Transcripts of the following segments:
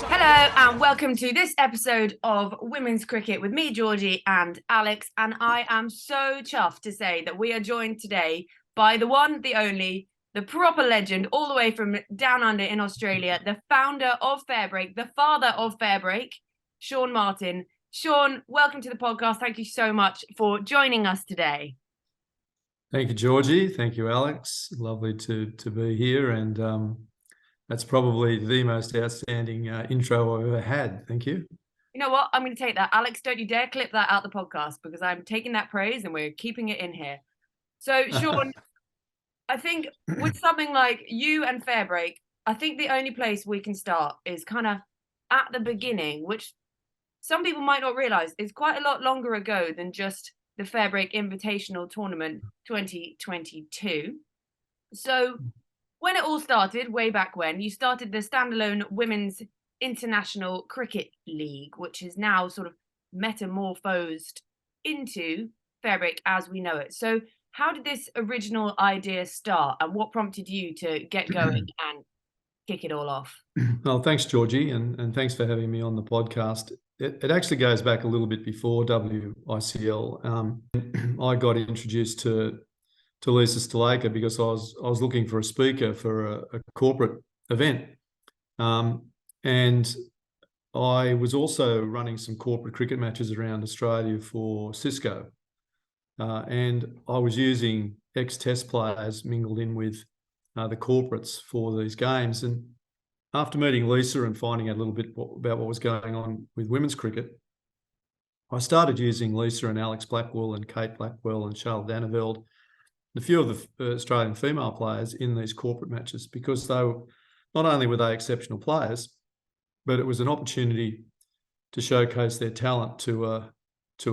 Hello and welcome to this episode of Women's Cricket with me, Georgie and Alex. And I am so chuffed to say that we are joined today by the one, the only, the proper legend, all the way from down under in Australia, the founder of Fairbreak, the father of Fairbreak, Shaun Martyn. Shaun, welcome to the podcast. Thank you so much for joining us today. Thank you, Georgie. Thank you, Alex. Lovely to be here. And that's probably the most outstanding intro I've ever had. Thank you. You know what? I'm going to take that. Alex, don't you dare clip that out the podcast because I'm taking that praise and we're keeping it in here. So, Shaun, I think with something like you and Fairbreak, I think the only place we can start is kind of at the beginning, which some people might not realise is quite a lot longer ago than just the Fairbreak Invitational Tournament 2022. So when it all started, way back when, you started the standalone Women's International Cricket League, which is now sort of metamorphosed into Fairbreak as we know it. So how did this original idea start and what prompted you to get going and kick it all off? Well, thanks, Georgie, and thanks for having me on the podcast. It actually goes back a little bit before WICL. I got introduced to Lisa Stalaker because I was looking for a speaker for a corporate event, and I was also running some corporate cricket matches around Australia for Cisco, and I was using ex-test players mingled in with the corporates for these games. And after meeting Lisa and finding out a little bit about what was going on with women's cricket, I started using Lisa and Alex Blackwell and Kate Blackwell and Charlotte Daneveld, a few of the Australian female players in these corporate matches, because they were, not only were they exceptional players, but it was an opportunity to showcase their talent to a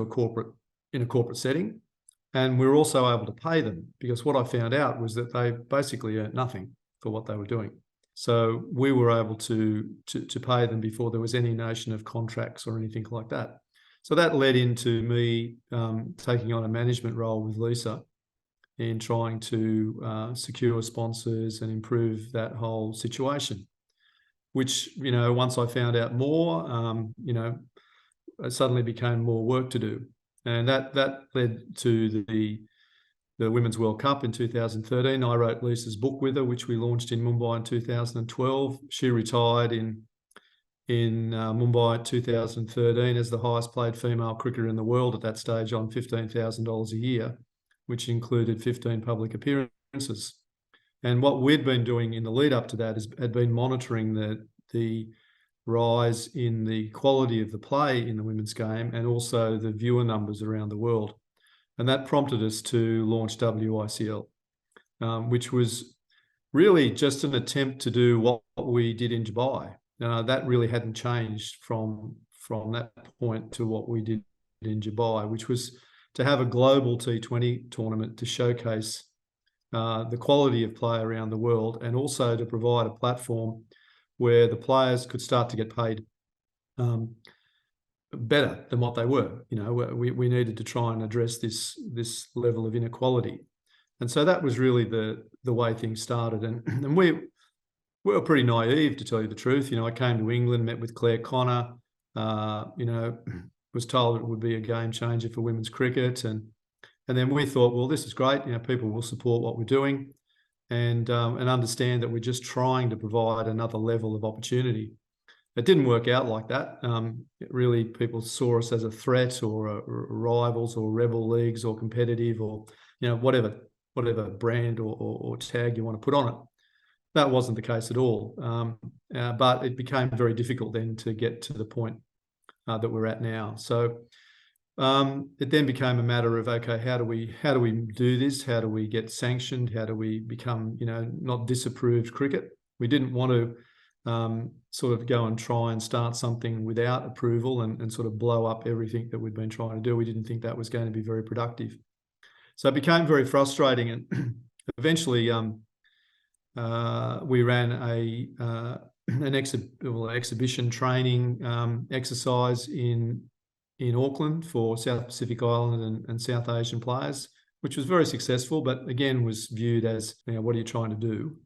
corporate, in a corporate setting. And we were also able to pay them, because what I found out was that they basically earned nothing for what they were doing. So we were able to pay them before there was any notion of contracts or anything like that. So that led into me taking on a management role with Lisa in trying to secure sponsors and improve that whole situation, which, once I found out more, it suddenly became more work to do. And that led to the Women's World Cup in 2013. I wrote Lisa's book with her, which we launched in Mumbai in 2012. She retired in Mumbai in 2013 as the highest paid female cricketer in the world at that stage, on $15,000 a year, which included 15 public appearances. And what we'd been doing in the lead up to that had been monitoring the rise in the quality of the play in the women's game and also the viewer numbers around the world. And that prompted us to launch WICL, which was really just an attempt to do what we did in Dubai. That really hadn't changed from that point to what we did in Dubai, which was to have a global T20 tournament to showcase the quality of play around the world, and also to provide a platform where the players could start to get paid better than what they were. We needed to try and address this level of inequality. And so that was really the way things started. And we were pretty naive, to tell you the truth. I came to England, met with Claire Connor, was told it would be a game changer for women's cricket. And then we thought, well, this is great. people will support what we're doing and understand that we're just trying to provide another level of opportunity. It didn't work out like that. Really, people saw us as a threat or rivals or rebel leagues or competitive or, whatever brand or tag you want to put on it. That wasn't the case at all. But it became very difficult then to get to the point that we're at now. So it then became a matter of, okay, how do we do this? How do we get sanctioned? How do we become, not disapproved cricket? We didn't want to sort of go and try and start something without approval and sort of blow up everything that we'd been trying to do. We didn't think that was going to be very productive. So it became very frustrating, and eventually we ran an exhibition training exercise in Auckland for South Pacific Island and South Asian players, which was very successful, but again was viewed as, what are you trying to do?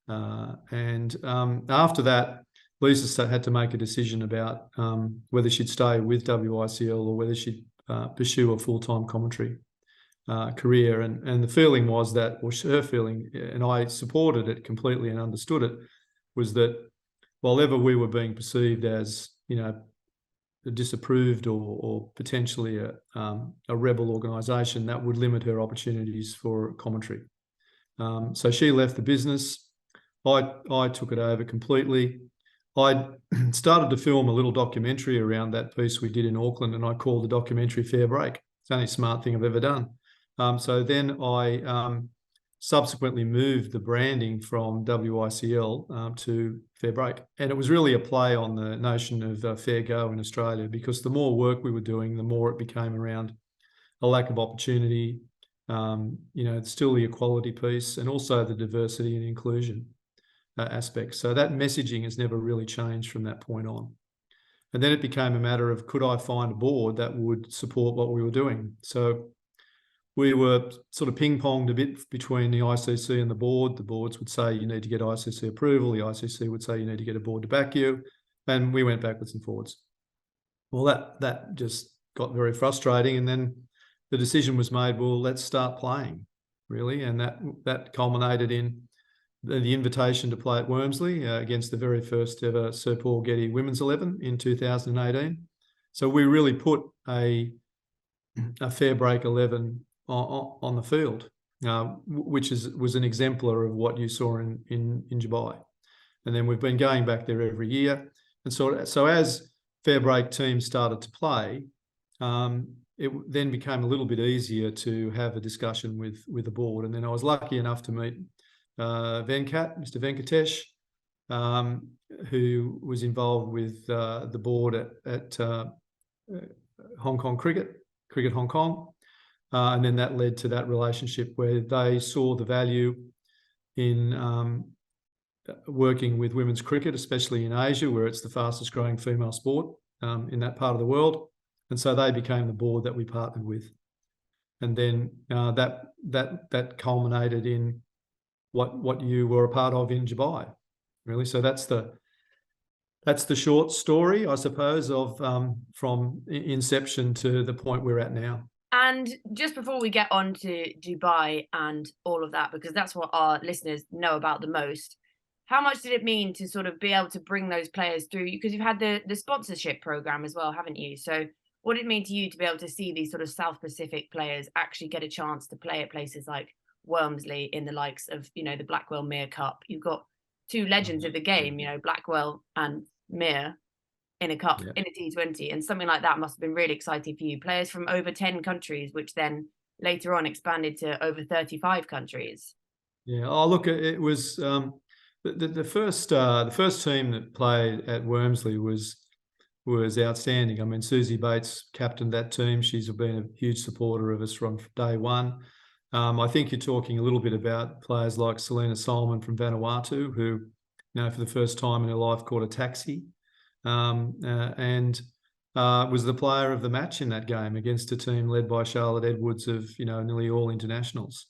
After that, Lisa had to make a decision about whether she'd stay with WICL or whether she'd pursue a full-time commentary career. And the feeling was that, or her feeling, and I supported it completely and understood it, was that while ever we were being perceived as, disapproved or potentially a rebel organisation, that would limit her opportunities for commentary. So she left the business. I took it over completely. I started to film a little documentary around that piece we did in Auckland, and I called the documentary Fairbreak. It's the only smart thing I've ever done. So then I subsequently moved the branding from WICL to Fairbreak. And it was really a play on the notion of fair go in Australia, because the more work we were doing, the more it became around a lack of opportunity, still the equality piece, and also the diversity and inclusion aspects. So that messaging has never really changed from that point on. And then it became a matter of, could I find a board that would support what we were doing? So we were sort of ping-ponged a bit between the ICC and the board. The boards would say you need to get ICC approval. The ICC would say you need to get a board to back you. And we went backwards and forwards. Well, that just got very frustrating. And then the decision was made, well, let's start playing, really. And that culminated in the invitation to play at Wormsley against the very first ever Sir Paul Getty Women's 11 in 2018. So we really put a Fairbreak 11 on the field, which was an exemplar of what you saw in Dubai. And then we've been going back there every year. And so as Fairbreak teams started to play, it then became a little bit easier to have a discussion with the board. And then I was lucky enough to meet Mr. Venkatesh, who was involved with the board at Hong Kong Cricket Hong Kong. And then that led to that relationship where they saw the value in working with women's cricket, especially in Asia, where it's the fastest growing female sport in that part of the world. And so they became the board that we partnered with. And then that culminated in what you were a part of in Dubai, really. So that's the short story, I suppose, of from inception to the point we're at now. And just before we get on to Dubai and all of that, because that's what our listeners know about the most, how much did it mean to sort of be able to bring those players through? Because you've had the sponsorship program as well, haven't you? So what did it mean to you to be able to see these sort of South Pacific players actually get a chance to play at places like Wormsley in the likes of, the Blackwell Mere Cup? You've got two legends of the game, Blackwell and Mere in a cup, in a T20, and something like that must have been really exciting for you. Players from over 10 countries, which then later on expanded to over 35 countries. Yeah, look, it was the first team that played at Wormsley was outstanding. I mean, Susie Bates captained that team. She's been a huge supporter of us from day one. I think you're talking a little bit about players like Selena Solomon from Vanuatu, who, for the first time in her life caught a taxi, and was the player of the match in that game against a team led by Charlotte Edwards of, nearly all internationals.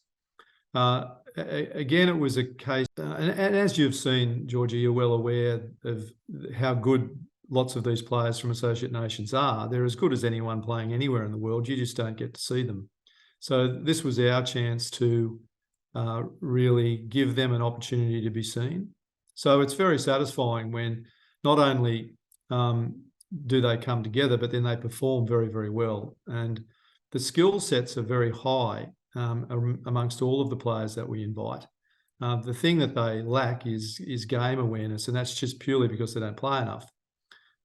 Again, it was a case, and as you've seen, Georgie, you're well aware of how good lots of these players from associate nations are. They're as good as anyone playing anywhere in the world. You just don't get to see them. So this was our chance to really give them an opportunity to be seen. So it's very satisfying when not only do they come together, but then they perform very, very well. And the skill sets are very high amongst all of the players that we invite. The thing that they lack is game awareness, and that's just purely because they don't play enough.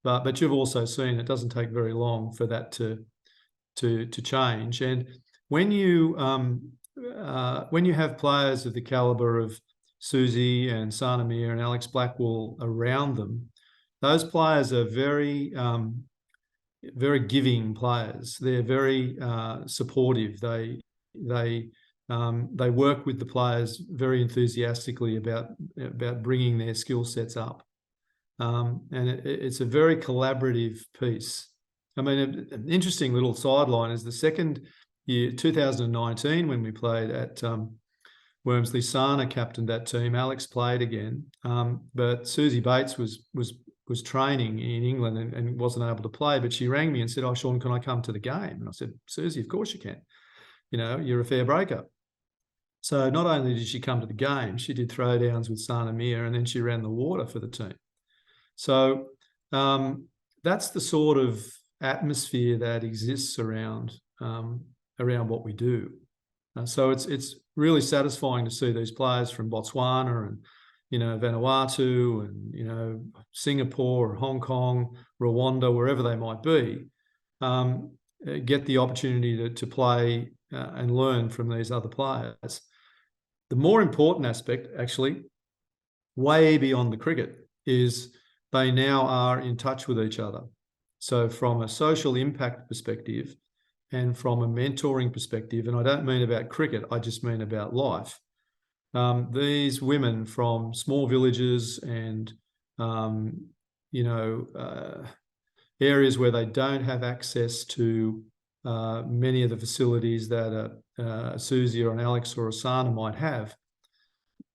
But you've also seen it doesn't take very long for that to change. And when you have players of the caliber of Susie and Sanamir and Alex Blackwell around them, those players are very, very giving players. They're very supportive. They work with the players very enthusiastically about bringing their skill sets up. And it's a very collaborative piece. I mean, an interesting little sideline is the second year, 2019, when we played at Wormsley Sana captained that team. Alex played again, but Susie Bates was training in England and wasn't able to play. But she rang me and said, "Oh, Shaun, can I come to the game?" And I said, "Susie, of course you can. You know, you're a fair breaker." So not only did she come to the game, she did throwdowns with Sana Mir, and then she ran the water for the team. So that's the sort of atmosphere that exists around what we do. So it's really satisfying to see these players from Botswana and, you know, Vanuatu and, you know, Singapore or Hong Kong, Rwanda, wherever they might be, get the opportunity to play and learn from these other players. The more important aspect, actually, way beyond the cricket, is they now are in touch with each other. So from a social impact perspective and from a mentoring perspective, and I don't mean about cricket, I just mean about life, these women from small villages and, you know, areas where they don't have access to many of the facilities that a Susie or an Alex or a Sana might have,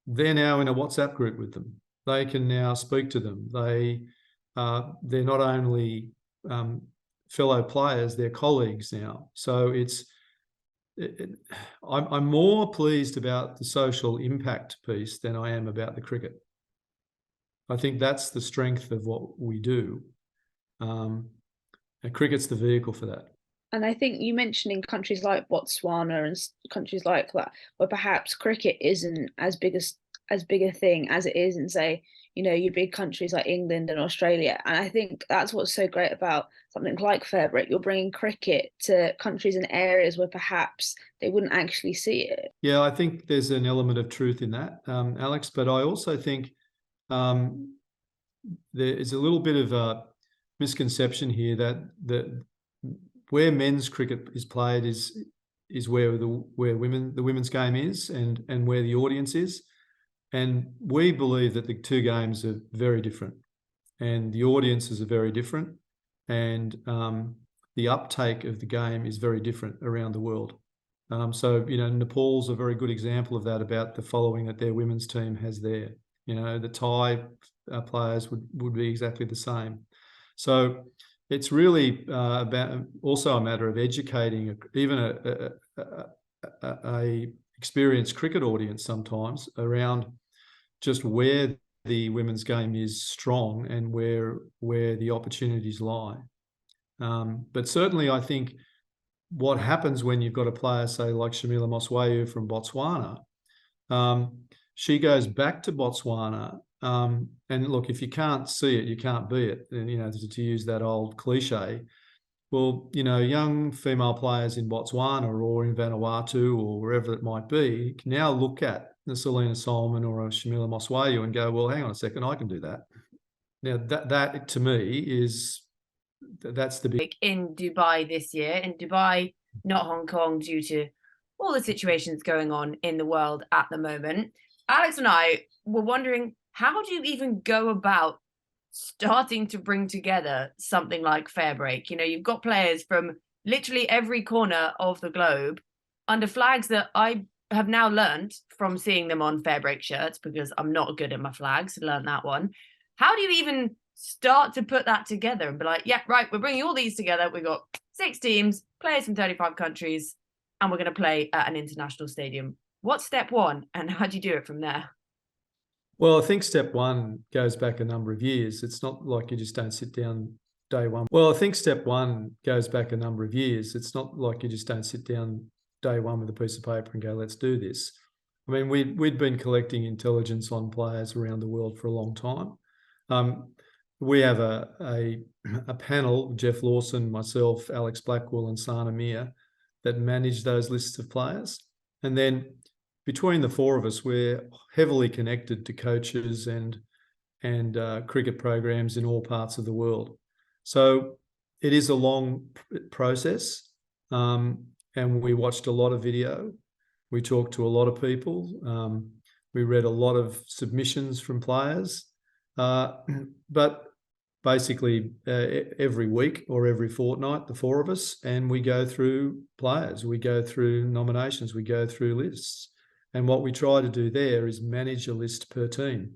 they're now in a WhatsApp group with them. They can now speak to them. They're not only fellow players, they're colleagues now. So I'm more pleased about the social impact piece than I am about the cricket. I think that's the strength of what we do. And cricket's the vehicle for that. And I think you mentioned in countries like Botswana and countries like that, where perhaps cricket isn't as big a thing as it is in, say, you know, your big countries like England and Australia. And I think that's what's so great about something like Fairbreak. You're bringing cricket to countries and areas where perhaps they wouldn't actually see it. Yeah, I think there's an element of truth in that, Alex. But I also think there is a little bit of a misconception here that where men's cricket is played is where the women's game is and where the audience is. And we believe that the two games are very different and the audiences are very different, and the uptake of the game is very different around the world. So, you know, Nepal's a very good example of that, about the following that their women's team has there. You know, the Thai players would be exactly the same. So it's really about also a matter of educating even a experienced cricket audience sometimes around just where the women's game is strong and where the opportunities lie. But certainly I think what happens when you've got a player, say, like Shamila Moswayu from Botswana, she goes back to Botswana, and look, if you can't see it, you can't be it. And, you know, to use that old cliche, well, you know, young female players in Botswana or in Vanuatu or wherever it might be can now look at the Selena Solomon or a Shamila Moswayu and go, well, hang on a second, I can do that. Now, that to me that's the big... In Dubai this year, in Dubai, not Hong Kong, due to all the situations going on in the world at the moment. Alex and I were wondering, how do you even go about starting to bring together something like Fairbreak? You know, you've got players from literally every corner of the globe under flags that I have now learned from seeing them on Fairbreak shirts, because I'm not good at my flags, learned that one. How do you even start to put that together and be like, yeah, right, we're bringing all these together. We've got 6 teams, players from 35 countries, and we're going to play at an international stadium. What's step one, and how do you do it from there? Well, I think step one goes back a number of years. It's not like you just don't sit down day one. Well, I think step one goes back a number of years. It's not like you just don't sit down day one with a piece of paper and go, let's do this. I mean, we'd been collecting intelligence on players around the world for a long time. We have a panel, Jeff Lawson, myself, Alex Blackwell and Sana Mir, that manage those lists of players. And then between the four of us, we're heavily connected to coaches and cricket programs in all parts of the world. So it is a long process, and we watched a lot of video. We talked to a lot of people. We read a lot of submissions from players, but basically every week or every fortnight, the four of us, and we go through players, we go through nominations, we go through lists. And what we try to do there is manage a list per team.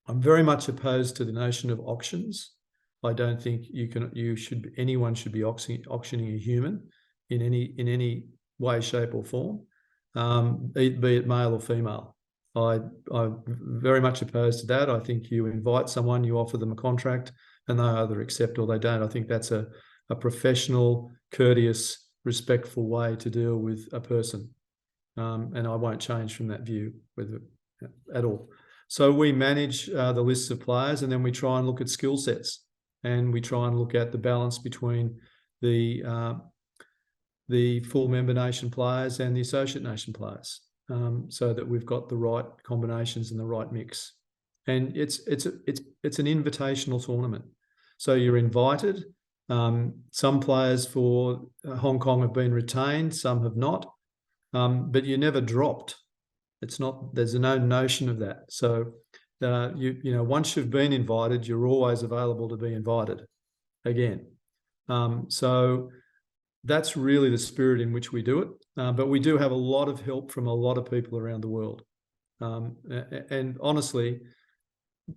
I'm very much opposed to the notion of auctions. I don't think anyone should be auctioning a human in any way, shape, or form, be it male or female. I'm very much opposed to that. I think you invite someone, you offer them a contract, and they either accept or they don't. I think that's a professional, courteous, respectful way to deal with a person. And I won't change from that view at all. So we manage the lists of players, and then we try and look at skill sets, and we try and look at the balance between the full member nation players and the associate nation players, so that we've got the right combinations and the right mix. And it's an invitational tournament, so you're invited. Some players for Hong Kong have been retained, some have not, but you're never dropped. There's no notion of that. So, once you've been invited, you're always available to be invited again. So that's really the spirit in which we do it. But we do have a lot of help from a lot of people around the world. And honestly,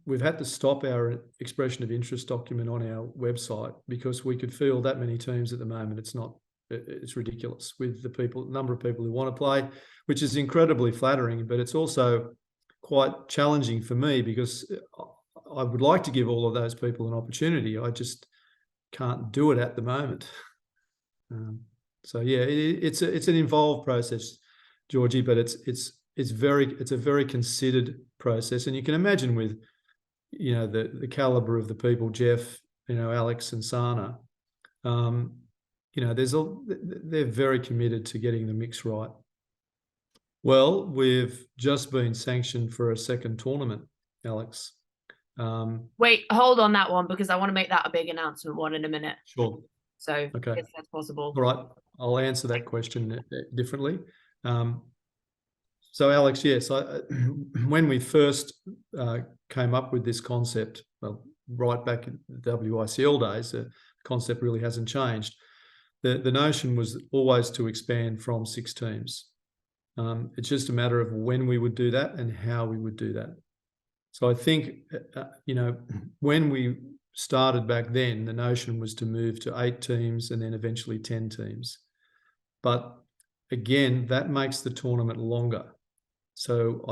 we've had to stop our expression of interest document on our website because we could field that many teams at the moment. It's ridiculous with the number of people who want to play, which is incredibly flattering, but it's also quite challenging for me because I would like to give all of those people an opportunity. I just can't do it at the moment. So yeah, it's an involved process, Georgie, but it's a very considered process, and you can imagine with the caliber of the people, Jeff, Alex and Sana, they're very committed to getting the mix right. Well, we've just been sanctioned for a second tournament, Alex. Wait, hold on that one, because I want to make that a big announcement in a minute. Sure. So okay, if that's possible. All right, I'll answer that question differently. So Alex, yes, when we first came up with this concept, well, right back in the WICL days, the concept really hasn't changed. The notion was always to expand from 6 teams. It's just a matter of when we would do that and how we would do that. So I think, when we started back then, the notion was to move to 8 teams and then eventually 10 teams. But again, that makes the tournament longer. So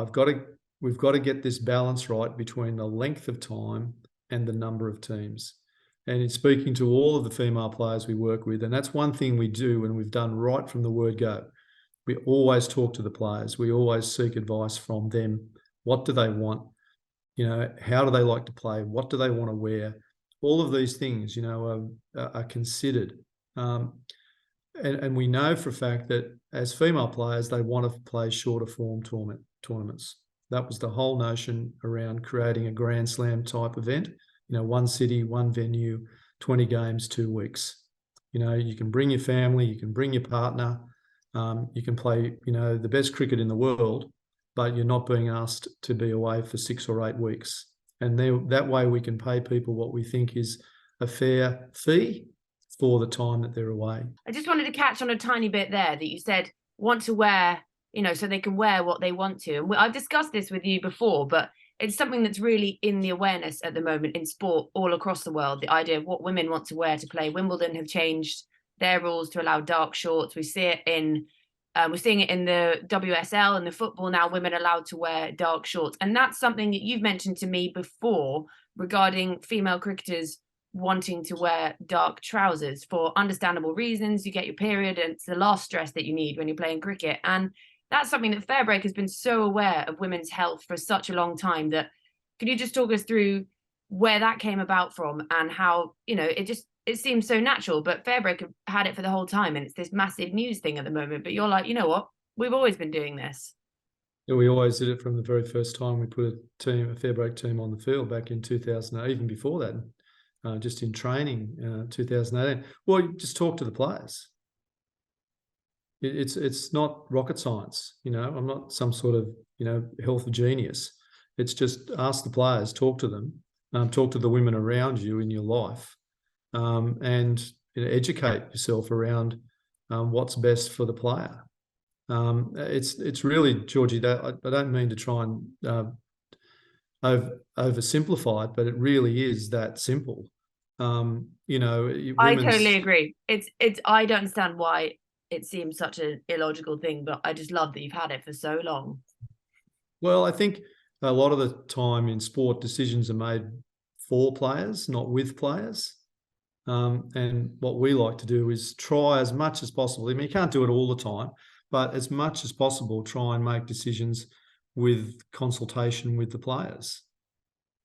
we've got to get this balance right between the length of time and the number of teams. And in speaking to all of the female players we work with, and that's one thing we do and we've done right from the word go. We always talk to the players. We always seek advice from them. What do they want? How do they like to play? What do they want to wear? All of these things, are considered. And we know for a fact that as female players, they want to play shorter form tournaments. That was the whole notion around creating a Grand Slam type event. 1 city, 1 venue, 20 games, 2 weeks. You can bring your family, you can bring your partner, you can play, the best cricket in the world, but you're not being asked to be away for 6 or 8 weeks. And that way we can pay people what we think is a fair fee for the time that they're away. I just wanted to catch on a tiny bit there that you said want to wear, so they can wear what they want to. And I've discussed this with you before, but it's something that's really in the awareness at the moment in sport all across the world. The idea of what women want to wear to play. Wimbledon have changed their rules to allow dark shorts. We see it we're seeing it in the WSL and the football now, women are allowed to wear dark shorts. And that's something that you've mentioned to me before regarding female cricketers wanting to wear dark trousers for understandable reasons. You get your period and it's the last stress that you need when you're playing cricket. And that's something that Fairbreak has been so aware of women's health for such a long time that could you just talk us through where that came about from and how, it seems so natural, but Fairbreak have had it for the whole time and it's this massive news thing at the moment. But you're like, you know what? We've always been doing this. Yeah, we always did it from the very first time we put a Fairbreak team on the field back in 2008, even before that, just in training, 2018. Well, you just talk to the players. It's not rocket science, I'm not some sort of, health genius. It's just ask the players, talk to them, talk to the women around you in your life, and educate yourself around what's best for the player. It's really, Georgie, that I don't mean to try and oversimplify it, but it really is that simple. I totally agree. It's I don't understand why it seems such an illogical thing, but I just love that you've had it for so long. Well, I think a lot of the time in sport, decisions are made for players, not with players. And what we like to do is try as much as possible. I mean, you can't do it all the time, but as much as possible, try and make decisions with consultation with the players.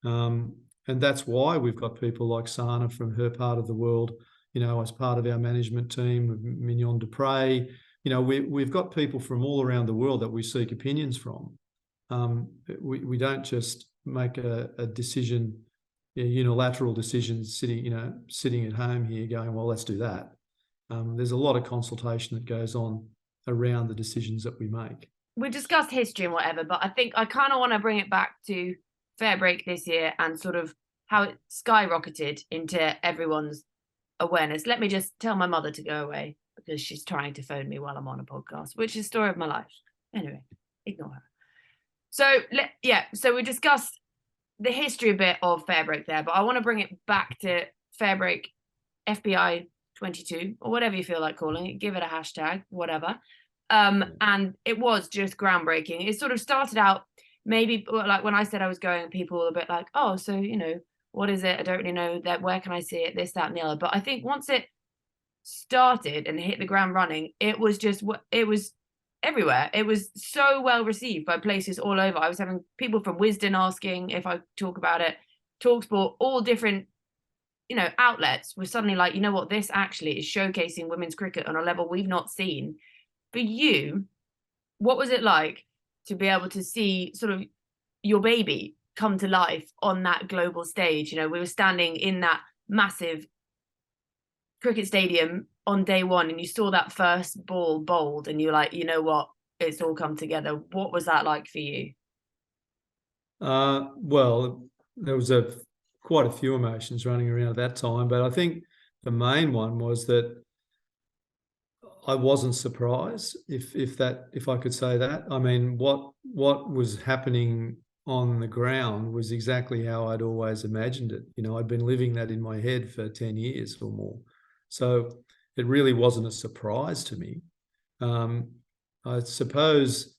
And that's why we've got people like Sana from her part of the world, as part of our management team, with Mignon Dupre. We've got people from all around the world that we seek opinions from. We don't just make a decision, a unilateral decision, sitting at home here going, well, let's do that. There's a lot of consultation that goes on around the decisions that we make. We discussed history and whatever, but I think I kind of want to bring it back to Fairbreak this year and sort of how it skyrocketed into everyone's awareness. Let me just tell my mother to go away because she's trying to phone me while I'm on a podcast, which is the story of my life. Anyway, ignore her. So we discussed the history a bit of Fairbreak there, but I want to bring it back to Fairbreak FBI 22 or whatever you feel like calling it. Give it a hashtag, whatever. And it was just groundbreaking. It sort of started out maybe like when I said I was going, people were a bit like, oh, so, what is it? I don't really know that. Where can I see it? This, that, and the other. But I think once it started and hit the ground running, it was everywhere. It was so well received by places all over. I was having people from Wisden asking if I talk about it, TalkSport, all different, outlets were suddenly like, you know what, this actually is showcasing women's cricket on a level we've not seen. For you, what was it like to be able to see sort of your baby come to life on that global stage? We were standing in that massive cricket stadium on day one and you saw that first ball bowled and you're like, you know what, it's all come together. What was that like for you? Well, there was quite a few emotions running around at that time, but I think the main one was that I wasn't surprised, if I could say that. I mean, what was happening on the ground was exactly how I'd always imagined it. I'd been living that in my head for 10 years or more. So it really wasn't a surprise to me. I suppose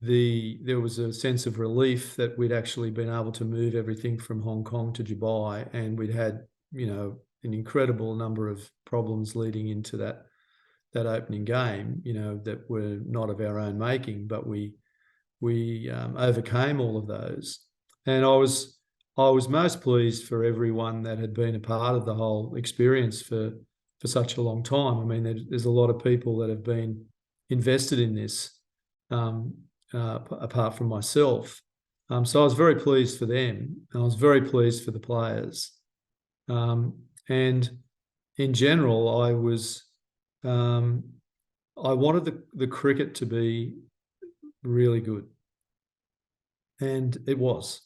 there was a sense of relief that we'd actually been able to move everything from Hong Kong to Dubai, and we'd had, an incredible number of problems leading into that opening game, that were not of our own making, but we overcame all of those. And I was most pleased for everyone that had been a part of the whole experience for such a long time. I mean, there's a lot of people that have been invested in this, apart from myself. So I was very pleased for them. I was very pleased for the players. And in general, I wanted the cricket to be really good. And it was.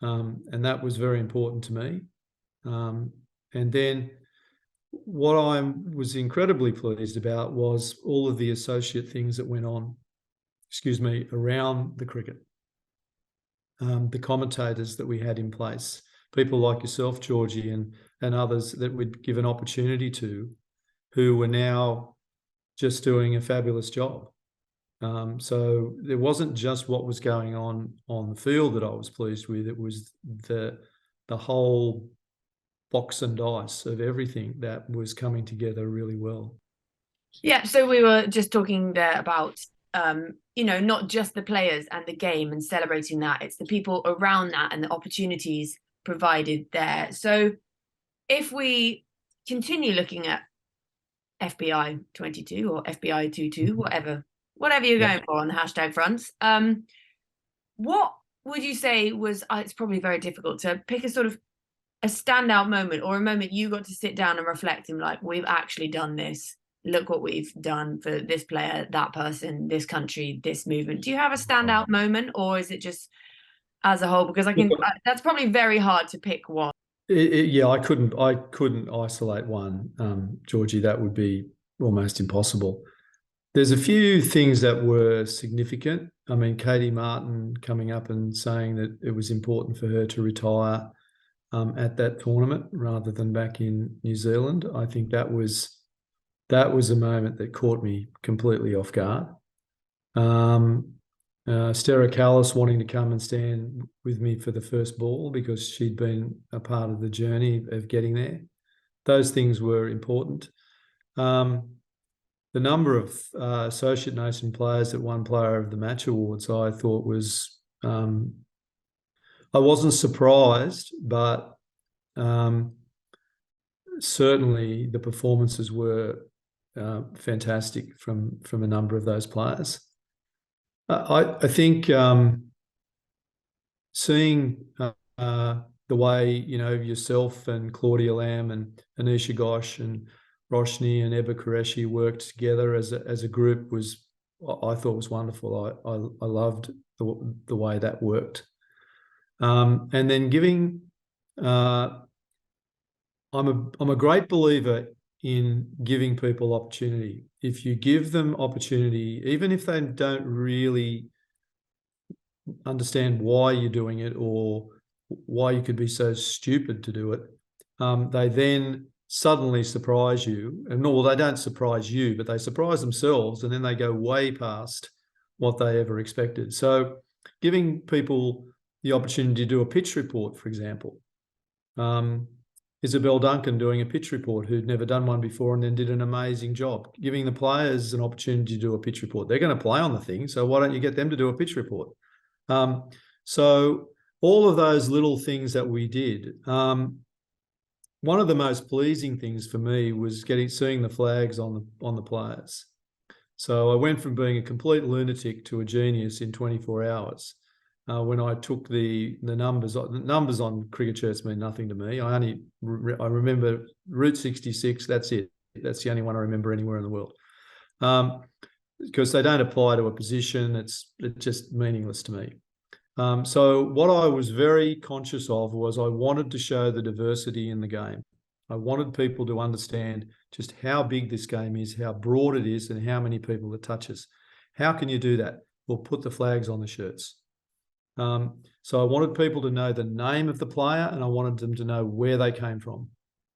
And that was very important to me. And then what I was incredibly pleased about was all of the associate things that went on, around the cricket. The commentators that we had in place, people like yourself, Georgie, and others that we'd give an opportunity to, who were now just doing a fabulous job. So there wasn't just what was going on the field that I was pleased with. It was the whole box and dice of everything that was coming together really well. Yeah, so we were just talking there about, not just the players and the game and celebrating that. It's the people around that and the opportunities provided there. So if we continue looking at FBI 22 or FBI 22, whatever you're going for on the hashtag fronts, what would you say was, it's probably very difficult to pick a sort of a standout moment or a moment you got to sit down and reflect and like, we've actually done this. Look what we've done for this player, that person, this country, this movement. Do you have a standout moment, or is it just as a whole? Because that's probably very hard to pick one. I couldn't isolate one, Georgie. That would be almost impossible. There's a few things that were significant. I mean, Katie Martin coming up and saying that it was important for her to retire at that tournament rather than back in New Zealand. I think that was a moment that caught me completely off guard. Stera Callis wanting to come and stand with me for the first ball because she'd been a part of the journey of getting there. Those things were important. The number of Associate Nation players that won Player of the Match awards, I thought was, I wasn't surprised, but certainly the performances were fantastic from a number of those players. I think seeing the way, yourself and Claudia Lamb and Anisha Ghosh and Roshni and Ebba Qureshi worked together as a group I thought was wonderful. I loved the way that worked. And then giving, I'm a great believer in giving people opportunity. If you give them opportunity, even if they don't really understand why you're doing it or why you could be so stupid to do it, they then suddenly surprise you. And well, they don't surprise you, but they surprise themselves, and then they go way past what they ever expected. So giving people the opportunity to do a pitch report, for example. Isabel Duncan doing a pitch report who'd never done one before and then did an amazing job. Giving the players an opportunity to do a pitch report. They're going to play on the thing, so why don't you get them to do a pitch report? So all of those little things that we did. One of the most pleasing things for me was seeing the flags on the players. So I went from being a complete lunatic to a genius in 24 hours. When I took the numbers on cricket shirts mean nothing to me. I remember Route 66. That's it. That's the only one I remember anywhere in the world, because they don't apply to a position. It's just meaningless to me. So what I was very conscious of was I wanted to show the diversity in the game. I wanted people to understand just how big this game is, how broad it is, and how many people it touches. How can you do that? Well, put the flags on the shirts. So I wanted people to know the name of the player, and I wanted them to know where they came from.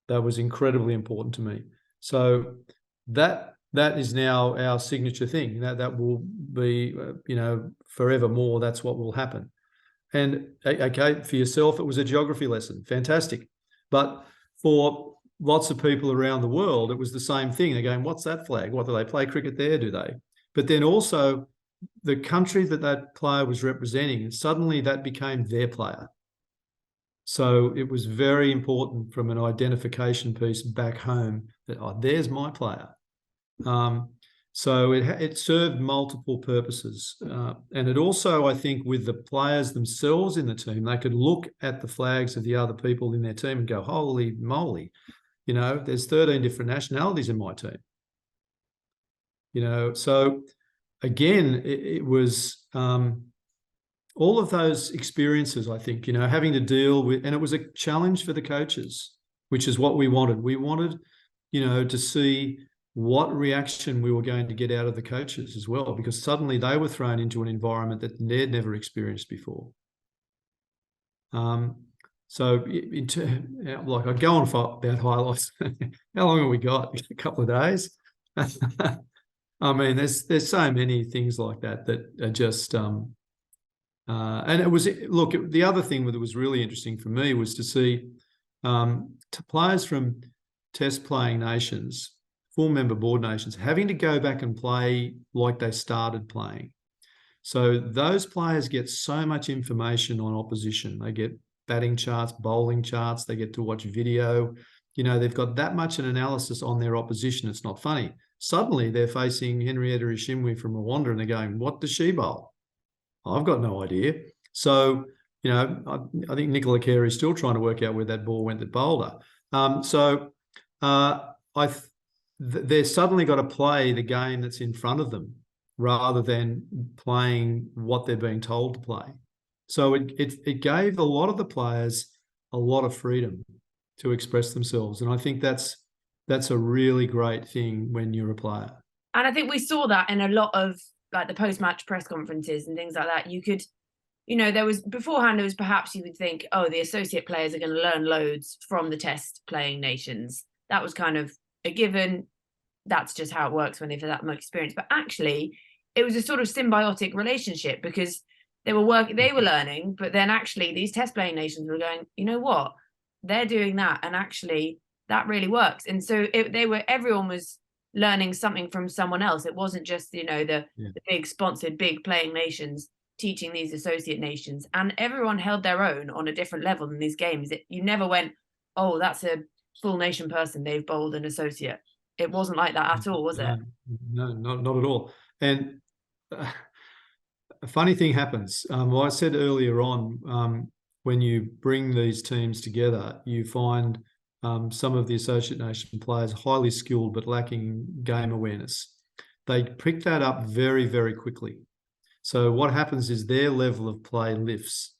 That was incredibly important to me. So that is now our signature thing. That will be, forevermore. That's what will happen. And okay, for yourself, it was a geography lesson. Fantastic. But for lots of people around the world, it was the same thing. They're going, what's that flag? What, do they play cricket there? Do they? But then also the country that player was representing, suddenly that became their player. So it was very important from an identification piece back home that, there's my player. So it served multiple purposes. And it also, I think, with the players themselves in the team, they could look at the flags of the other people in their team and go, holy moly, there's 13 different nationalities in my team. So again, it was all of those experiences, I think, having to deal with, and it was a challenge for the coaches, which is what we wanted. We wanted, to see what reaction we were going to get out of the coaches as well, because suddenly they were thrown into an environment that they'd never experienced before. So I go on for about highlights. How long have we got? A couple of days. I mean, there's so many things like that are just, and it was, the other thing that was really interesting for me was to see players from test playing nations, full member board nations, having to go back and play like they started playing. So those players get so much information on opposition. They get batting charts, bowling charts, they get to watch video. They've got that much an analysis on their opposition. It's not funny. Suddenly they're facing Henrietta Ishimwe from Rwanda and they're going, what does she bowl? I've got no idea. So, I think Nicola Carey is still trying to work out where that ball went that bowled her. They're suddenly got to play the game that's in front of them rather than playing what they're being told to play. So it gave a lot of the players a lot of freedom to express themselves. And I think that's a really great thing when you're a player. And I think we saw that in a lot of like the post-match press conferences and things like that. You could, there was beforehand, it was perhaps you would think, oh, the associate players are going to learn loads from the test playing nations. That was kind of a given. That's just how it works when they've had that much experience. But actually, it was a sort of symbiotic relationship because they were learning, but then actually these test playing nations were going, you know what, they're doing that, and actually that really works. And so everyone was learning something from someone else. It wasn't just the big sponsored big playing nations teaching these associate nations, and everyone held their own on a different level in these games. You never went, oh, that's a full nation person, they've bowled an associate. It wasn't like that at all, was it? No, not at all. And a funny thing happens. Well, I said earlier on, when you bring these teams together, you find some of the associate nation players highly skilled but lacking game awareness. They pick that up very, very quickly. So what happens is their level of play lifts.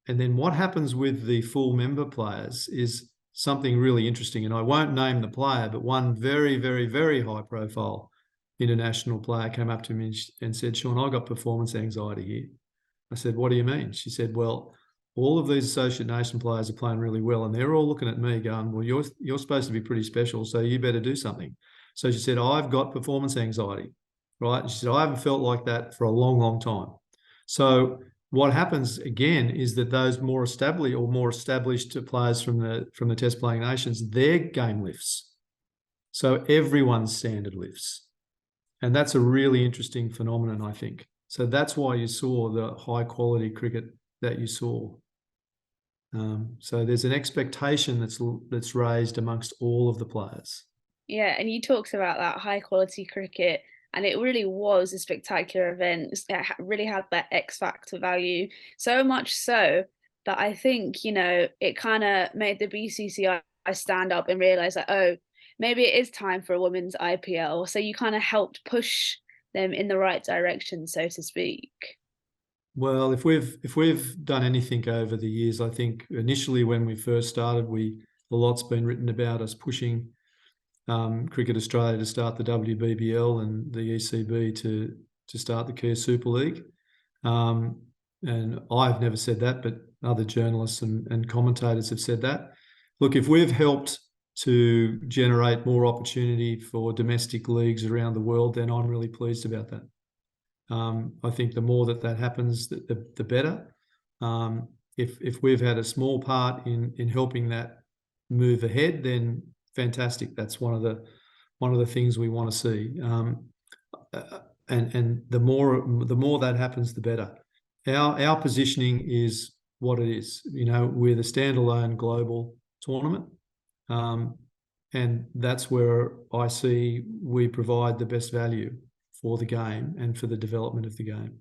And then what happens with the full member players is something really interesting. And I won't name the player, but one very, very, very high profile international player came up to me and said, Shaun, I got performance anxiety here. I said, what do you mean? She said, well, all of these associate nation players are playing really well, and they're all looking at me going, well, you're supposed to be pretty special, so you better do something. So she said, I've got performance anxiety, right? And she said, I haven't felt like that for a long, long time. So what happens again is that those more established players from the test playing nations, their game lifts. So everyone's standard lifts. And that's a really interesting phenomenon, I think. So that's why you saw the high quality cricket that you saw. So there's an expectation that's raised amongst all of the players. Yeah, and you talked about that high quality cricket, and it really was a spectacular event. It really had that X factor value, so much so that I think, it kind of made the BCCI stand up and realize that, oh, maybe it is time for a women's IPL. So you kind of helped push them in the right direction, so to speak. Well, if we've done anything over the years, I think initially when we first started, a lot's been written about us pushing Cricket Australia to start the WBBL and the ECB to start the Kia Super League. And I've never said that, but other journalists and commentators have said that. Look, if we've helped to generate more opportunity for domestic leagues around the world, then I'm really pleased about that. I think the more that happens, the better. If we've had a small part in helping that move ahead, then fantastic. That's one of the things we want to see. And the more that happens, the better. Our positioning is what it is. We're the standalone global tournament. And that's where I see we provide the best value for the game and for the development of the game.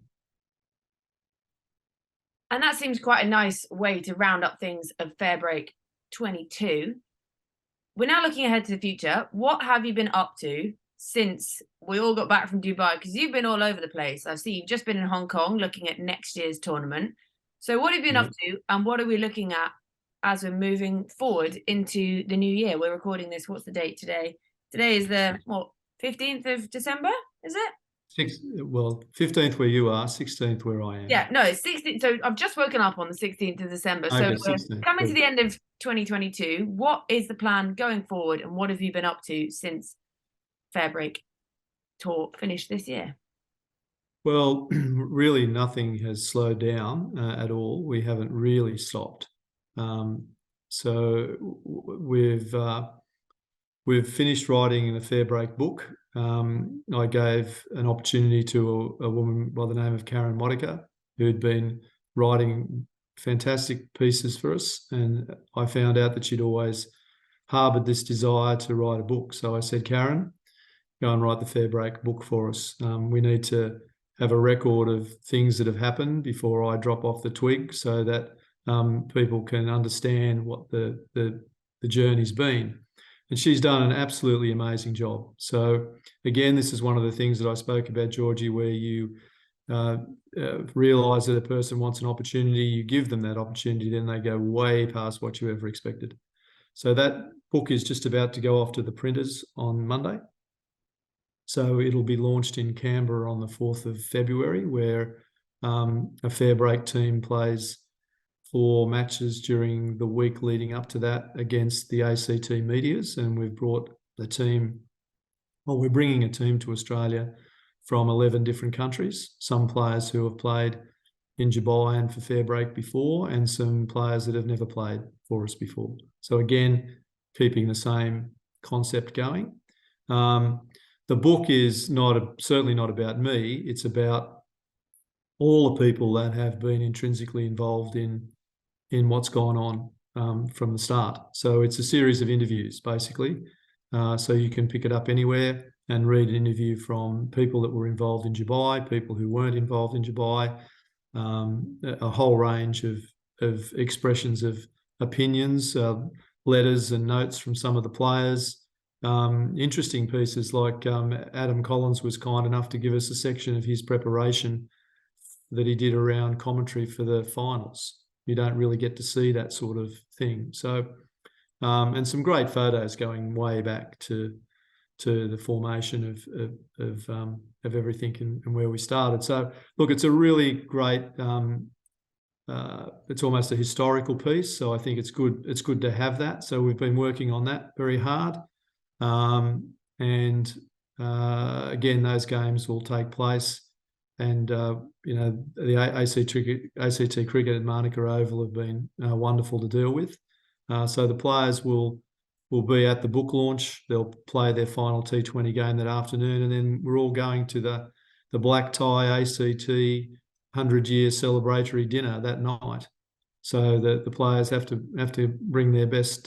And that seems quite a nice way to round up things of Fairbreak 22. We're now looking ahead to the future. What have you been up to since we all got back from Dubai? Because you've been all over the place. I see you've just been in Hong Kong looking at next year's tournament. So what have you been up to, and what are we looking at as we're moving forward into the new year? We're recording this. What's the date today? Today is the 15th of December, is it? 15th where you are, 16th where I am. Yeah, no, it's 16th. So I've just woken up on the 16th of December. So we're coming to the end of 2022. What is the plan going forward, and what have you been up to since Fairbreak Tour finished this year? Well, really nothing has slowed down at all. We haven't really stopped. So we've finished writing the Fairbreak book. I gave an opportunity to a woman by the name of Karen Modica, who'd been writing fantastic pieces for us. And I found out that she'd always harboured this desire to write a book. So I said, Karen, go and write the Fairbreak book for us. We need to have a record of things that have happened before I drop off the twig, so that people can understand what the journey's been. And she's done an absolutely amazing job. So again, this is one of the things that I spoke about, Georgie, where you realise that a person wants an opportunity, you give them that opportunity, then they go way past what you ever expected. So that book is just about to go off to the printers on Monday. So it'll be launched in Canberra on the 4th of February, where a Fairbreak team plays 4 matches during the week leading up to that against the ACT Meteors. And we've brought the team, well, we're bringing a team to Australia from 11 different countries, some players who have played in Dubai and for Fairbreak before, and some players that have never played for us before. So again, keeping the same concept going. The book is certainly not about me. It's about all the people that have been intrinsically involved in what's gone on from the start. So it's a series of interviews, basically. So you can pick it up anywhere and read an interview from people that were involved in Dubai, people who weren't involved in Dubai, a whole range of expressions of opinions, letters and notes from some of the players. Interesting pieces like Adam Collins was kind enough to give us a section of his preparation that he did around commentary for the finals. You don't really get to see that sort of thing. So, and some great photos going way back to the formation of everything and where we started. So, look, it's a really great. It's almost a historical piece. So I think it's good. It's good to have that. So we've been working on that very hard. And again, those games will take place, and the ACT Cricket at Manuka Oval have been wonderful to deal with. So the players will be at the book launch. They'll play their final T20 game that afternoon, and then we're all going to the black tie ACT 100-year celebratory dinner that night. So the players have to bring their best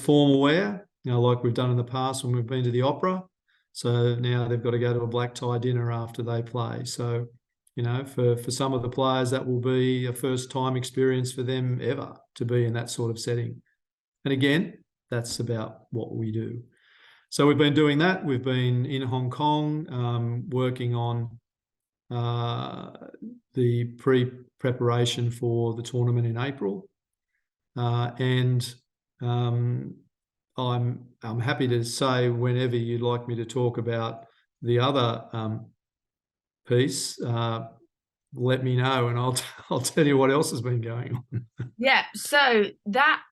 formal wear. Like we've done in the past when we've been to the opera. So now they've got to go to a black tie dinner after they play. So, for some of the players, that will be a first time experience for them ever to be in that sort of setting. And again, that's about what we do. So we've been doing that. We've been in Hong Kong working on the pre-preparation for the tournament in April. I'm happy to say whenever you'd like me to talk about the other piece, let me know and I'll tell you what else has been going on. Yeah, so that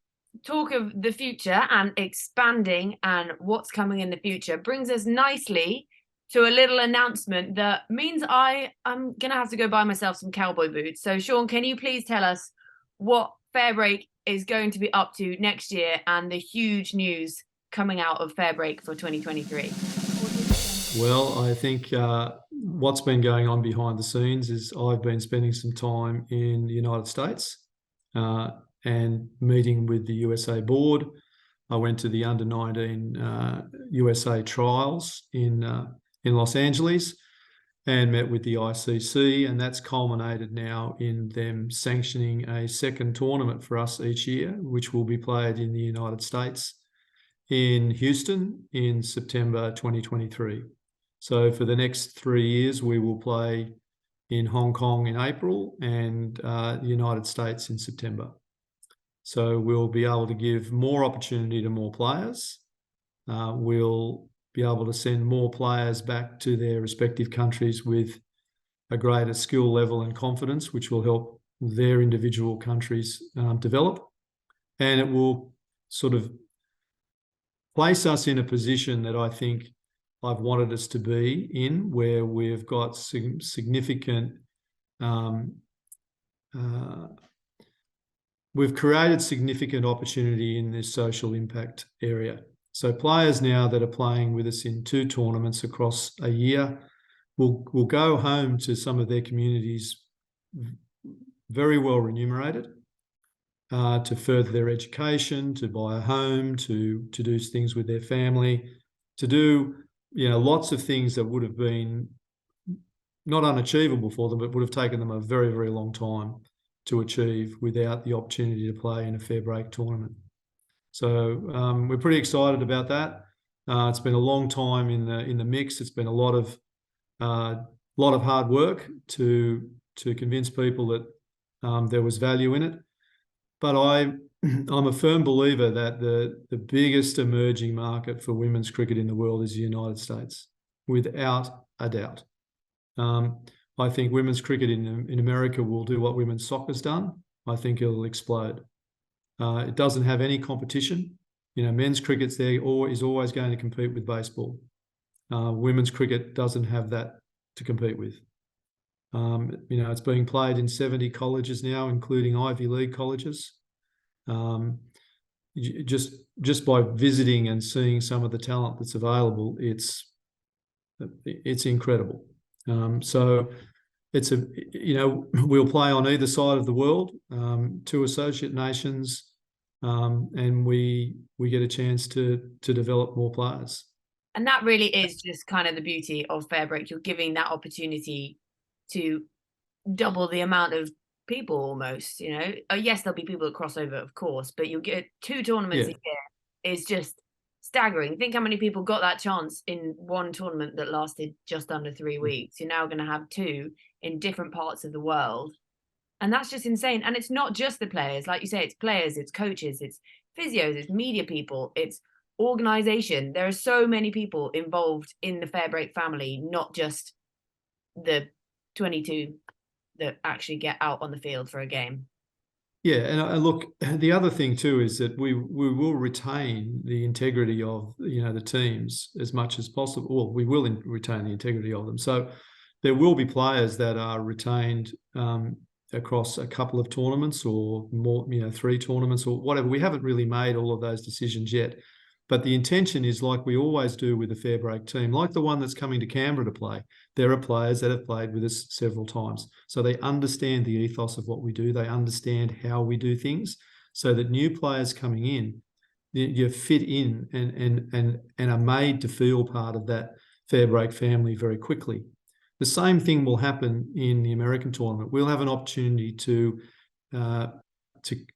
talk of the future and expanding and what's coming in the future brings us nicely to a little announcement that means I'm going to have to go buy myself some cowboy boots. So Shaun, can you please tell us what Fairbreak is going to be up to next year and the huge news coming out of Fairbreak for 2023? Well, I think what's been going on behind the scenes is I've been spending some time in the United States and meeting with the USA board. I went to the under-19 USA trials in Los Angeles and met with the ICC, and that's culminated now in them sanctioning a second tournament for us each year, which will be played in the United States in Houston in September 2023. So for the next 3 years, we will play in Hong Kong in April and the United States in September. So we'll be able to give more opportunity to more players. We'll be able to send more players back to their respective countries with a greater skill level and confidence, which will help their individual countries develop. And it will sort of place us in a position that I think I've wanted us to be in, where we've got significant, we've created significant opportunity in this social impact area. So players now that are playing with us in 2 tournaments across a year will go home to some of their communities very well remunerated to further their education, to buy a home, to do things with their family, to do lots of things that would have been not unachievable for them, but would have taken them a very, very long time to achieve without the opportunity to play in a Fairbreak tournament. So we're pretty excited about that. It's been a long time in the mix. It's been a lot of hard work to convince people that there was value in it. But I'm a firm believer that the biggest emerging market for women's cricket in the world is the United States. without a doubt. I think women's cricket in America will do what women's soccer's done. I think it'll explode. It doesn't have any competition. Men's cricket's there is always going to compete with baseball. Women's cricket doesn't have that to compete with. It's being played in 70 colleges now, including Ivy League colleges. Just by visiting and seeing some of the talent that's available, it's incredible. So it's we'll play on either side of the world, 2 associate nations, and we get a chance to develop more players. And that really is just kind of the beauty of Fairbreak. You're giving that opportunity to double the amount of people almost, yes, there'll be people that cross over, of course, but you'll get 2 tournaments a year is just staggering. Think how many people got that chance in one tournament that lasted just under 3 weeks. You're now going to have 2 in different parts of the world, and that's just insane. And it's not just the players, like you say, it's players, it's coaches, it's physios, it's media people, it's organization. There are so many people involved in the Fairbreak family, not just the 22 that actually get out on the field for a game. Yeah, and look, the other thing too is that we will retain the integrity of the teams as much as possible. Well, we will retain the integrity of them. So there will be players that are retained across a couple of tournaments or more, 3 tournaments or whatever. We haven't really made all of those decisions yet. But the intention is, like we always do with the Fairbreak team, like the one that's coming to Canberra to play, there are players that have played with us several times. So they understand the ethos of what we do. They understand how we do things, so that new players coming in, you fit in and are made to feel part of that Fairbreak family very quickly. The same thing will happen in the American tournament. We'll have an opportunity to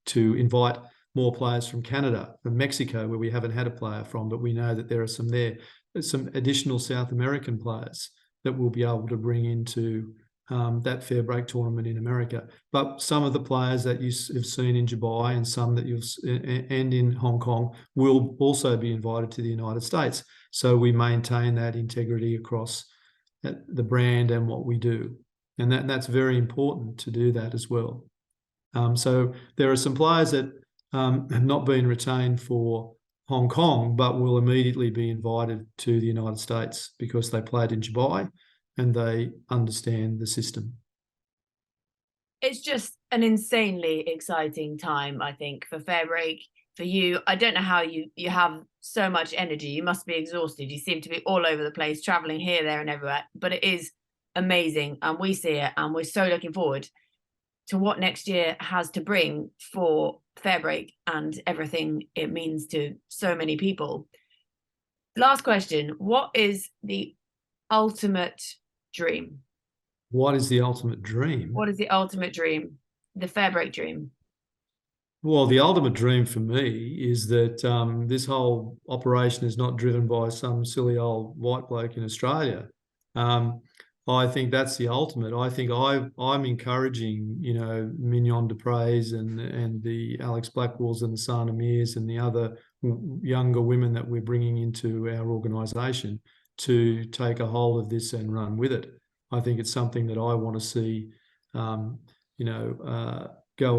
invite more players from Canada, from Mexico, where we haven't had a player from, but we know that there are some there. There's some additional South American players that we'll be able to bring into that Fairbreak tournament in America. But some of the players that you have seen in Dubai and some that and in Hong Kong will also be invited to the United States. So we maintain that integrity across the brand and what we do. And that's very important to do that as well. So there are some players that have not been retained for Hong Kong, but will immediately be invited to the United States because they played in Dubai and they understand the system. It's just an insanely exciting time, I think, for Fairbreak, for you. I don't know how you have so much energy. You must be exhausted. You seem to be all over the place, traveling here, there, and everywhere. But it is amazing, and we see it, and we're so looking forward to what next year has to bring for Fairbreak and everything it means to so many people. Last question: what is the ultimate dream? What is the ultimate dream? What is the ultimate dream? The Fairbreak dream? Well, the ultimate dream for me is that this whole operation is not driven by some silly old white bloke in Australia. I think that's the ultimate. I think I'm encouraging, Mignon Dupre's and the Alex Blackwells and the Sana Mears and the other younger women that we're bringing into our organisation to take a hold of this and run with it. I think it's something that I want to see, go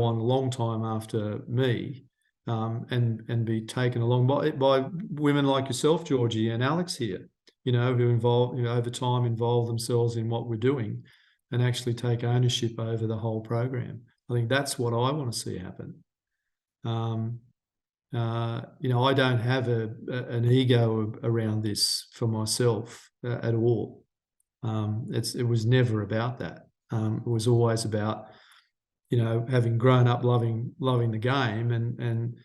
on a long time after me, and be taken along by women like yourself, Georgie, and Alex here. Who over time involve themselves in what we're doing and actually take ownership over the whole program. I think that's what I want to see happen. I don't have an ego around this for myself at all. It was never about that. It was always about, having grown up loving the game and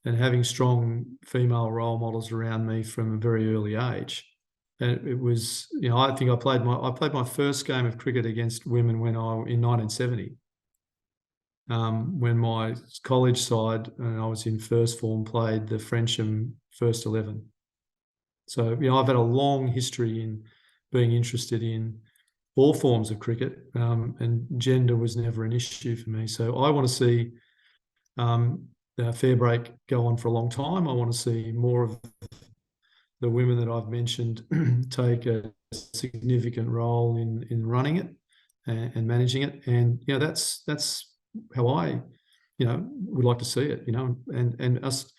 having strong female role models around me from a very early age. And it was, I think I played my first game of cricket against women in 1970, when my college side, and I was in first form, played the Frensham first 11. So, I've had a long history in being interested in all forms of cricket, and gender was never an issue for me. So I want to see Fairbreak go on for a long time. I want to see more of the women that I've mentioned take a significant role in running it and managing it. And, that's how I, would like to see it, and us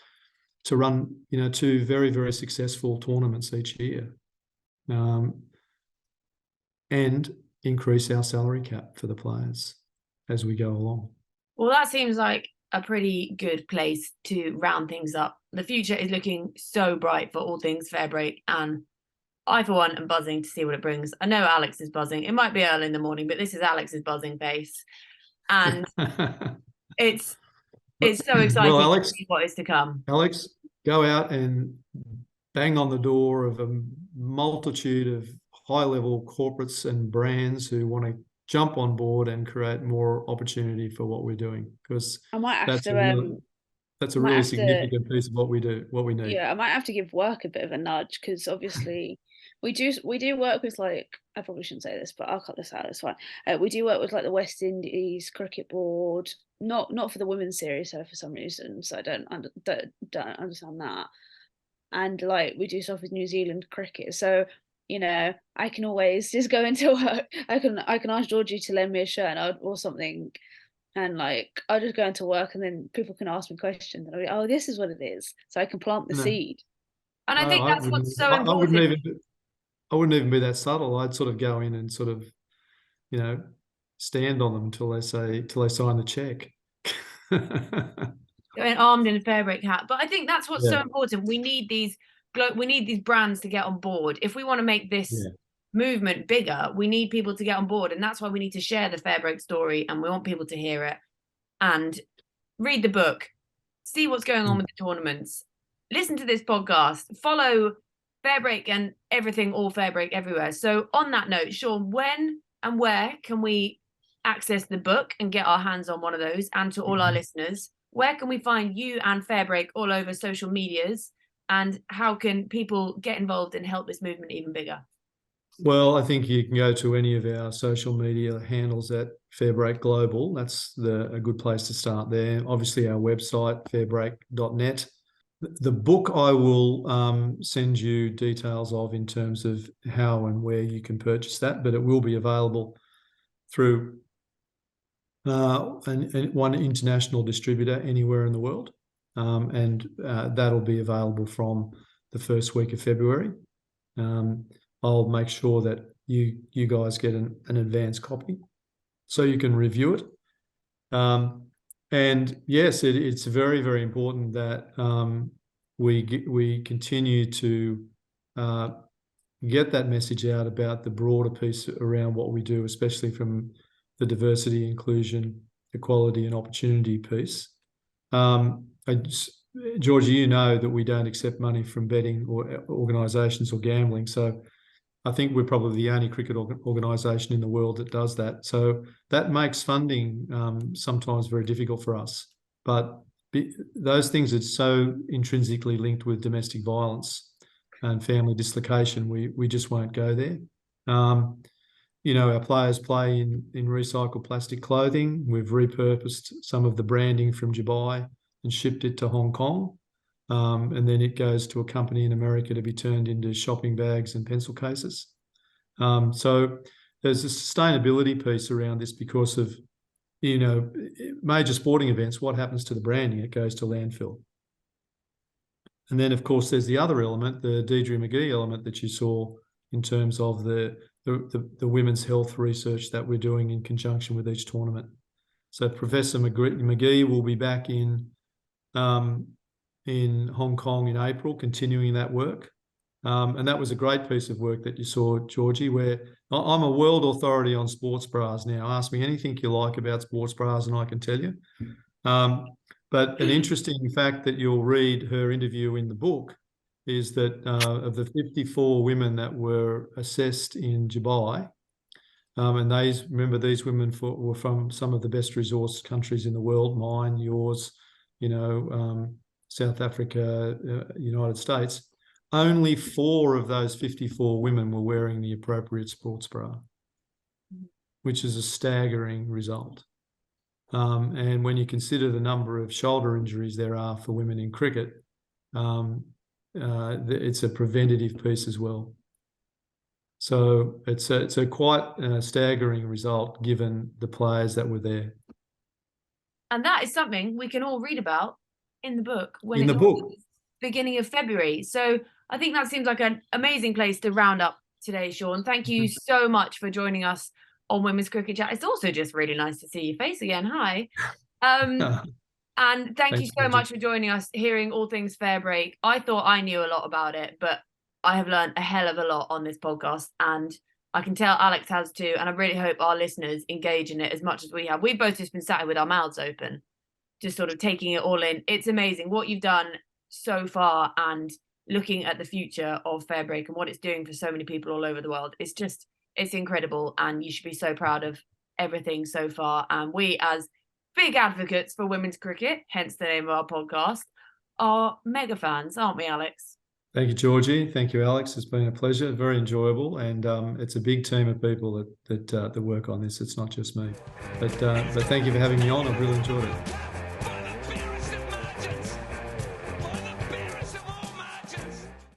to run, 2 very, very successful tournaments each year, and increase our salary cap for the players as we go along. Well, that seems like a pretty good place to round things up. The future is looking so bright for all things Fairbreak, and I, for one, am buzzing to see what it brings. I know Alex is buzzing. It might be early in the morning, but this is Alex's buzzing face. And it's so exciting well, Alex, to see what is to come. Alex, go out and bang on the door of a multitude of high-level corporates and brands who want to jump on board and create more opportunity for what we're doing, because I might have that's to a really significant piece of what we need. Yeah, I might have to give work a bit of a nudge, because obviously we do work with, like, I probably shouldn't say this, but I'll cut this out, it's fine. We do work with, like, the West Indies Cricket Board, not for the women's series, so for some reason, so I don't understand that. And, like, we do stuff with New Zealand cricket, so I can always just go into work. I can ask Georgie to lend me a shirt or something, and, like, I'll just go into work, and then people can ask me questions, and I'll be, oh, this is what it is, so I can plant the seed. And I think that's what's so important. I wouldn't even be that subtle. I'd sort of go in and sort of, stand on them until they sign the check. Going armed in a Fairbreak hat. But I think that's what's so important. We need these brands to get on board. If we want to make this movement bigger, we need people to get on board, and that's why we need to share the Fairbreak story, and we want people to hear it and read the book, see what's going on with the tournaments, listen to this podcast, follow Fairbreak and everything, all Fairbreak everywhere. So on that note, Shaun, when and where can we access the book and get our hands on one of those? And to all our listeners, where can we find you and Fairbreak all over social medias, and how can people get involved and help this movement even bigger? Well, I think you can go to any of our social media handles at Fairbreak Global. That's a good place to start there. Obviously, our website, fairbreak.net. The book I will send you details of in terms of how and where you can purchase that, but it will be available through one international distributor anywhere in the world, and that'll be available from the first week of February. I'll make sure that you guys get an advance copy so you can review it. And yes, it's very, very important that we continue to get that message out about the broader piece around what we do, especially from the diversity, inclusion, equality and opportunity piece. Georgie, you know that we don't accept money from betting or organisations or gambling. So I think we're probably the only cricket organisation in the world that does that. So that makes funding sometimes very difficult for us. But those things are so intrinsically linked with domestic violence and family dislocation, we just won't go there. Our players play in recycled plastic clothing. We've repurposed some of the branding from Dubai and shipped it to Hong Kong. And then it goes to a company in America to be turned into shopping bags and pencil cases. So there's a sustainability piece around this because of, major sporting events. What happens to the branding? It goes to landfill. And then, of course, there's the other element, the Deirdre McGee element that you saw in terms of the women's health research that we're doing in conjunction with each tournament. So Professor McGee will be back in Hong Kong in April, continuing that work. And that was a great piece of work that you saw, Georgie, where I'm a world authority on sports bras now. Ask me anything you like about sports bras and I can tell you. But an interesting fact that you'll read her interview in the book is that of the 54 women that were assessed in Dubai, and these women were from some of the best resource countries in the world, mine, yours, South Africa, United States. Only 4 of those 54 women were wearing the appropriate sports bra, which is a staggering result. And when you consider the number of shoulder injuries there are for women in cricket, it's a preventative piece as well. So it's a quite staggering result given the players that were there. And that is something we can all read about in the book when In it's the book. beginning of February. So I think that seems like an amazing place to round up today, Shaun. Thank you so much for joining us on Women's Cricket Chat. It's also just really nice to see your face again. Hi. And thank you so much for joining us, hearing all things Fairbreak. I thought I knew a lot about it, but I have learned a hell of a lot on this podcast, and I can tell Alex has too. And I really hope our listeners engage in it as much as we have. We've both just been sat here with our mouths open, just sort of taking it all in. It's amazing what you've done so far, and looking at the future of Fairbreak and what it's doing for so many people all over the world. It's incredible, and you should be so proud of everything so far. And we, as big advocates for women's cricket, hence the name of our podcast, are mega fans, aren't we, Alex? Thank you, Georgie. Thank you, Alex. It's been a pleasure. Very enjoyable, and it's a big team of people that work on this. It's not just me. But thank you for having me on. I've really enjoyed it.